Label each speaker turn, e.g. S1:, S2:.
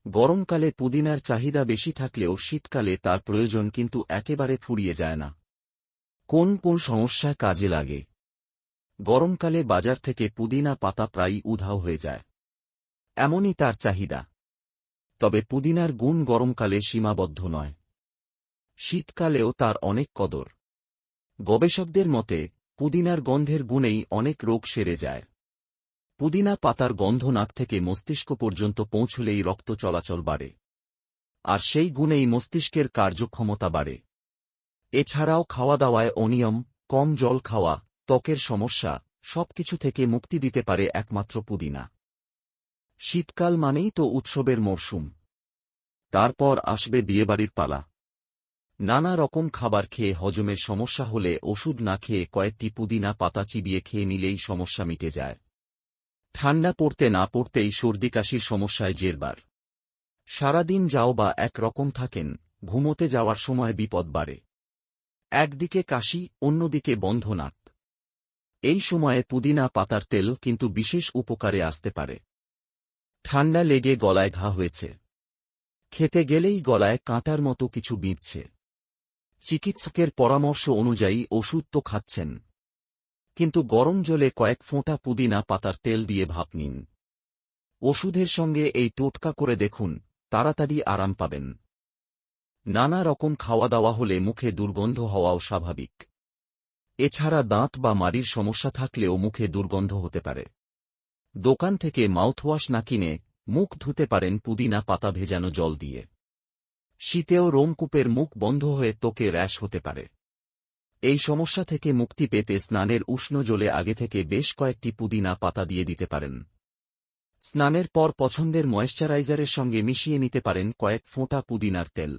S1: গরমকালে পুদিনার চাহিদা বেশি থাকলেও শীতকালে তার প্রয়োজন কিন্তু একেবারে ফুরিয়ে যায় না। কোন কোন সমস্যায় কাজে লাগে? গরমকালে বাজার থেকে পুদিনা পাতা প্রায়ই উধাও হয়ে যায়। এমনই তার চাহিদা। তবে পুদিনার গুণ গরমকালে সীমাবদ্ধ নয়। শীতকালেও তার অনেক কদর। গবেষকদের মতে পুদিনার গন্ধের গুণেই অনেক রোগ সেরে যায়। পুদিনা পাতার গন্ধ নাক থেকে মস্তিষ্ক পর্যন্ত পৌঁছলেই রক্ত চলাচল বাড়ে। আর সেই গুণেই মস্তিষ্কের কার্যক্ষমতা বাড়ে। এছাড়াও খাওয়া দাওয়ায় অনিয়ম, কম জল খাওয়া, ত্বকের সমস্যা সবকিছু থেকে মুক্তি দিতে পারে একমাত্র পুদিনা। শীতকাল মানেই তো উৎসবের মরশুম। তারপর আসবে বিয়েবাড়ির পালা। নানা রকম খাবার খেয়ে হজমের সমস্যা হলে ওষুধ না খেয়ে কয়েকটি পুদিনা পাতা চিবিয়ে খেয়ে নিলেই সমস্যা মিটে যায়। ঠান্ডা পড়তে না পড়তেই সর্দি কাশির সমস্যায় জেরবার। সারাদিন যাও বা এক রকম থাকেন, ঘুমোতে যাওয়ার সময় বিপদ বাড়ে। একদিকে কাশি, অন্যদিকে বন্ধ নাক। এই সময়ে পুদিনা পাতার তেল কিন্তু বিশেষ উপকারে আসতে পারে। ঠান্ডা লেগে গলায় ঘা হয়েছে, খেতে গেলেই গলায় কাঁটার মতো কিছু বিঁধছে, চিকিৎসকের পরামর্শ অনুযায়ী ওষুধ তো খাচ্ছেন, কিন্তু গরম জলে কয়েক ফোঁটা পুদিনা পাতার তেল দিয়ে ভাপ নিন। ওষুধের সঙ্গে এই টোটকা করে দেখুন, তাড়াতাড়ি আরাম পাবেন। নানা রকম খাওয়া দাওয়া হলে মুখে দুর্গন্ধ হওয়াও স্বাভাবিক। এছাড়া দাঁত বা মাড়ির সমস্যা থাকলেও মুখে দুর্গন্ধ হতে পারে। দোকান থেকে মাউথওয়াশ না কিনে মুখ ধুতে পারেন পুদিনা পাতা ভেজানো জল দিয়ে। শীতেও রোমকূপের মুখ বন্ধ হয়ে ত্বকে র্যাশ হতে পারে। এই সমস্যা থেকে মুক্তি পেতে স্নানের উষ্ণ জলে আগে থেকে বেশ কয়েকটি পুদিনা পাতা দিয়ে দিতে পারেন। স্নানের পর পছন্দের ময়েশ্চারাইজারের সঙ্গে মিশিয়ে নিতে পারেন কয়েক ফোঁটা পুদিনার তেল।